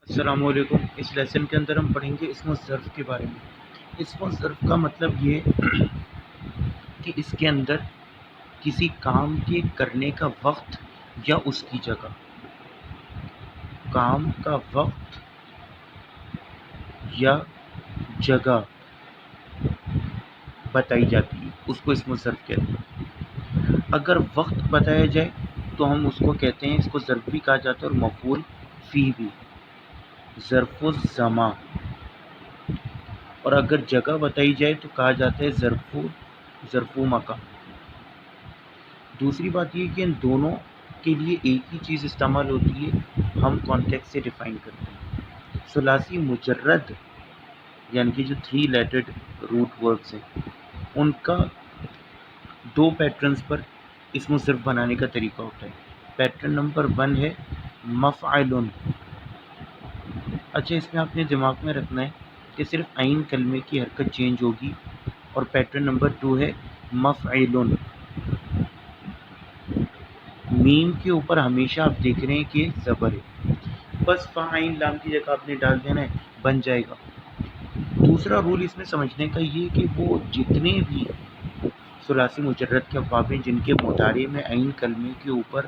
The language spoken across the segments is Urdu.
السلام علیکم۔ اس لیسن کے اندر ہم پڑھیں گے اسم الظرف کے بارے میں۔ اسم الظرف کا مطلب یہ کہ اس کے اندر کسی کام کے کرنے کا وقت یا اس کی جگہ، کام کا وقت یا جگہ بتائی جاتی ہے، اس کو اسم الظرف کہتے ہیں۔ اگر وقت بتایا جائے تو ہم اس کو کہتے ہیں، اس کو ظرف بھی کہا جاتا ہے اور مفعول فی بھی، ظرف الزمان۔ اور اگر جگہ بتائی جائے تو کہا جاتا ہے ظرف مکان۔ دوسری بات یہ کہ ان دونوں کے لیے ایک ہی چیز استعمال ہوتی ہے، ہم کانٹیکسٹ سے ڈیفائن کرتے ہیں۔ ثلاثی مجرد یعنی کہ جو 3 لیٹرڈ روٹ ورڈز ہیں، ان کا 2 پیٹرنز پر اسم الظرف بنانے کا طریقہ ہوتا ہے۔ پیٹرن نمبر 1 ہے مفعل۔ اچھا، اس میں آپ نے دماغ میں رکھنا ہے کہ صرف عین کلمے کی حرکت چینج ہوگی۔ اور پیٹرن نمبر 2 ہے مفعل۔ میم کے اوپر ہمیشہ آپ دیکھ رہے ہیں کہ زبر ہے، بس فعین لام کی جگہ آپ نے ڈال دینا ہے، بن جائے گا۔ دوسرا رول اس میں سمجھنے کا یہ کہ وہ جتنے بھی ثلاثی مجرد کے افعال ہیں جن کے مضارع میں عین کلمے کے اوپر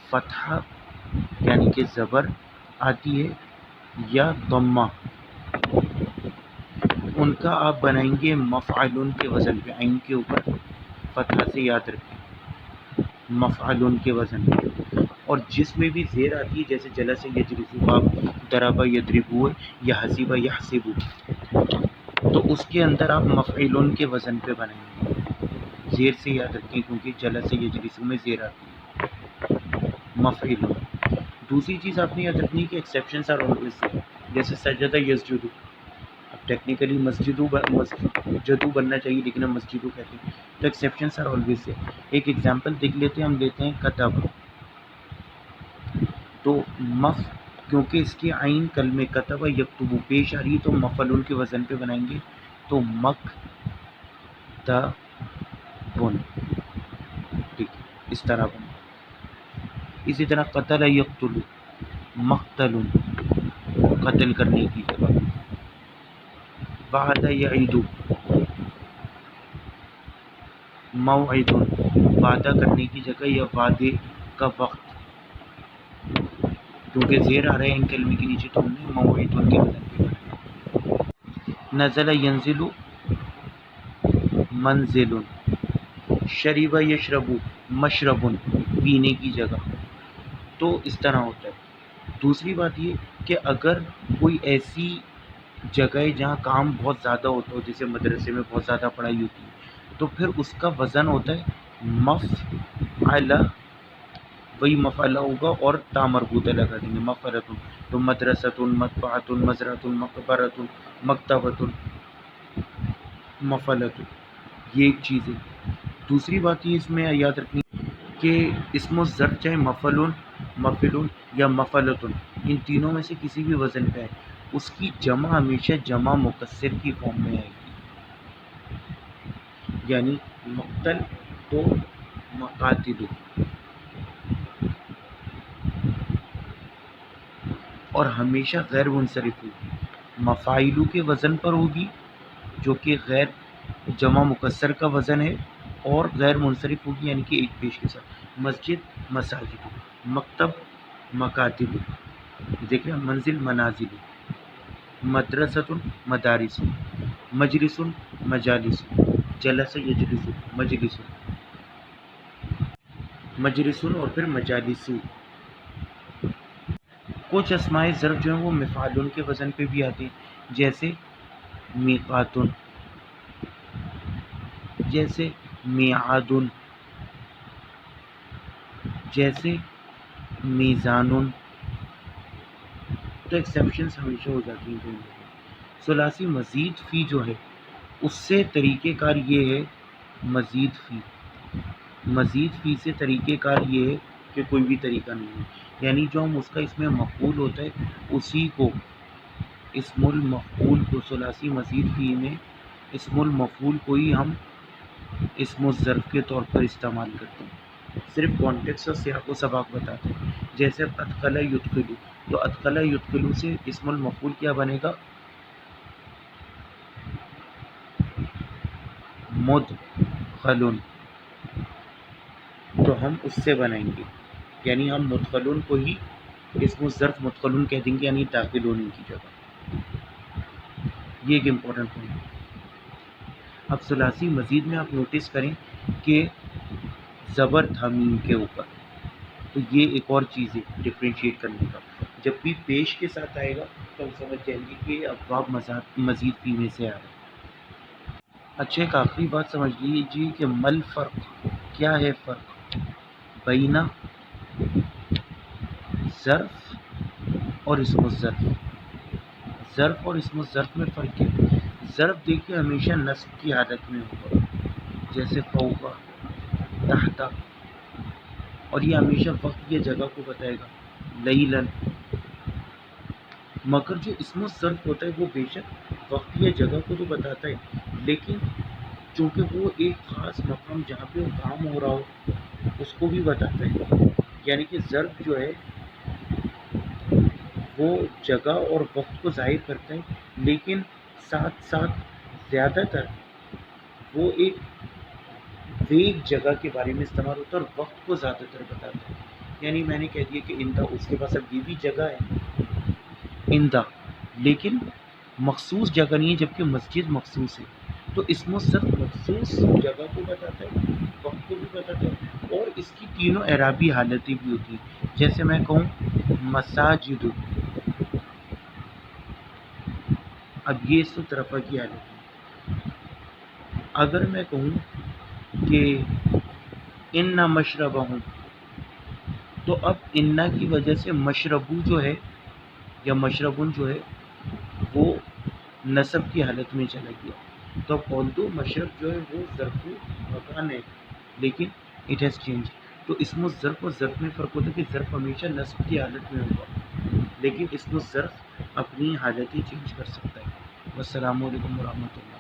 فتحہ یعنی کہ زبر آتی ہے یا ضمہ، ان کا آپ بنائیں گے مفعل کے وزن پہ، عین کے اوپر فتحہ سے یاد رکھیں، مفعل کے وزن پہ۔ اور جس میں بھی زیر آتی ہے، جیسے جلس یجلس، باب ضرب یضرب یا حسب یحسب، تو اس کے اندر آپ مفعل کے وزن پہ بنائیں گے، زیر سے یاد رکھیں کیونکہ جلس یجلس میں زیر آتی ہے، مفعل۔ دوسری چیز آپ نے یاد رکھنی کہ ایکسیپشنس آر آلویز، جیسے سجدہ یسجد، اب ٹیکنیکلی مسجدو بننا چاہیے لیکن ہم مسجدو کہتے ہیں، تو ایکسیپشنس آر آلویز ہے۔ ایک ایگزامپل دیکھ لیتے ہیں، ہم لیتے ہیں کتب، تو کیونکہ اس کی عین کلمے کتب یکتبو پیش آ رہی ہے تو مفعول کے وزن پہ بنائیں گے، تو مکتبن، ٹھیک ہے، اس طرح بنے۔ اسی طرح قتل یقتل، مقتل، قتل کرنے کی جگہ، وعد یعید، موعد، وعدہ کرنے کی جگہ یا وعدے کا وقت، کیونکہ زیر آ رہے ہیں ان کلمے کے نیچے تو ہم نے موعد کے وزن پہ بنایا۔ نزل ینزل، منزل، شرب یشرب، مشرب، پینے کی جگہ، تو اس طرح ہوتا ہے۔ دوسری بات یہ کہ اگر کوئی ایسی جگہ ہے جہاں کام بہت زیادہ ہوتا ہو، جیسے مدرسے میں بہت زیادہ پڑھائی ہوتی ہے، تو پھر اس کا وزن ہوتا ہے مفعل، وہی مفعلہ ہوگا اور تا مربوطہ لگا دیں گے، مفعلۃ، تو مدرسۃ، مطبعۃ، مزرعۃ، مقبرۃ، مکتبۃ، مفعلۃ، یہ ایک چیز ہے۔ دوسری بات یہ اس میں یاد رکھنی کہ اسم الظرف چاہے مفعل یا مفعلۃ، ان تینوں میں سے کسی بھی وزن پہ ہے، اس کی جمع ہمیشہ جمع مکسر کی فارم میں آئے گی، یعنی مقتل تو مقاتل، اور ہمیشہ غیر منصرف ہوگی، مفاعلو کے وزن پر ہوگی جو کہ غیر جمع مکسر کا وزن ہے، اور غیر منصرف ہوگی یعنی کہ ایک پیش کے ساتھ، مسجد مساجد، مکتب مکاتب، دیکھ رہے ہیں، منزل منازل، مدرسۃ مدارس، مجلس مجالس، جلس یجلس مجلس، مجلس اور پھر مجالس۔ کچھ اسماء ظرف جو ہیں وہ مفعول کے وزن پہ بھی آتے ہیں، جیسے میقات، جیسے میعاد، جیسے میزان، تو ایکسیپشنس ہمیشہ ہو جاتی ہیں۔ ثلاثی مزید فی جو ہے اس سے طریقہ کار یہ ہے، مزید فی سے طریقہ کار یہ ہے کہ کوئی بھی طریقہ نہیں ہے، یعنی جو ہم اس کا اس میں مفعول ہوتا ہے اسی کو، اسم المفعول کو، ثلاثی مزید فی میں اسم المفعول کو ہی ہم اسم الظرف کے طور پر استعمال کرتے ہیں، صرف کانٹیکسٹ اور سیاق و سباق بتاتے ہیں۔ جیسے ادخل یدخل، تو ادخل یدخلو سے اسم المفعول کیا بنے گا؟ مدخلن. تو ہم اس سے بنائیں گے، یعنی ہم مدخلن کو ہی اسم الظرف مدخلن کہہ دیں گے، یعنی داخل ہونے کی جگہ. یہ ایک امپورٹنٹ پوائنٹ ہے. اب ثلاثی مزید میں آپ نوٹس کریں کہ زبر تھا میم کے اوپر، تو یہ ایک اور چیز ہے ڈفرینشیٹ کرنے کا. جب بھی پیش کے ساتھ آئے گا تو ہم سمجھ جائیں گے کہ ابواب مزید فی میں سے آ رہا ہے. اچھا ایک آخری بات سمجھ لیجیے کہ مل فرق، کیا ہے فرق بینہ ظرف اور اسم الظرف. ظرف اور اسم الظرف میں فرق کیا ہے؟ ظرف دیکھیے ہمیشہ نصب کی حالت میں ہوگا، جیسے فوق، تحت، اور یہ ہمیشہ وقت یا جگہ کو بتائے گا، لیلن. مگر جو اسم الظرف ہوتا ہے وہ بے شک وقت یا جگہ کو تو بتاتا ہے، لیکن چونکہ وہ ایک خاص مقام جہاں پہ وہ کام ہو رہا ہو اس کو بھی بتاتا ہے. یعنی کہ ظرف جو ہے وہ جگہ اور وقت کو ظاہر کرتا ہے، لیکن ساتھ ساتھ زیادہ تر وہ ایک ویگ جگہ کے بارے میں استعمال ہوتا ہے اور وقت کو زیادہ تر بتاتا ہے. یعنی میں نے کہہ دیا کہ اندہ، اس کے پاس اب یہ بھی جگہ ہے اندہ، لیکن مخصوص جگہ نہیں ہے، جبکہ مسجد مخصوص ہے. تو اسم الظرف مخصوص جگہ کو بتاتا ہے، وقت کو بھی بتاتا ہے، اور اس کی تینوں اعرابی حالتیں بھی ہوتی ہیں. جیسے میں کہوں مساجد، اب یہ اس طرف کی حالت ہے. اگر میں کہوں کہ ان مشربہم، تو اب انا کی وجہ سے مشربو جو ہے یا مشربن جو ہے وہ نصب کی حالت میں چلا گیا. تو اب اولدو مشرب جو ہے وہ ظرف مکان ہے، لیکن اٹ ہیز چینج. تو اسم الظرف اور ظرف میں فرق ہوتا ہے کہ ظرف ہمیشہ نصب کی حالت میں ہوگا، لیکن اسم الظرف اپنی حالت ہی چینج کر سکتا ہے. والسلام علیکم ورحمۃ اللہ.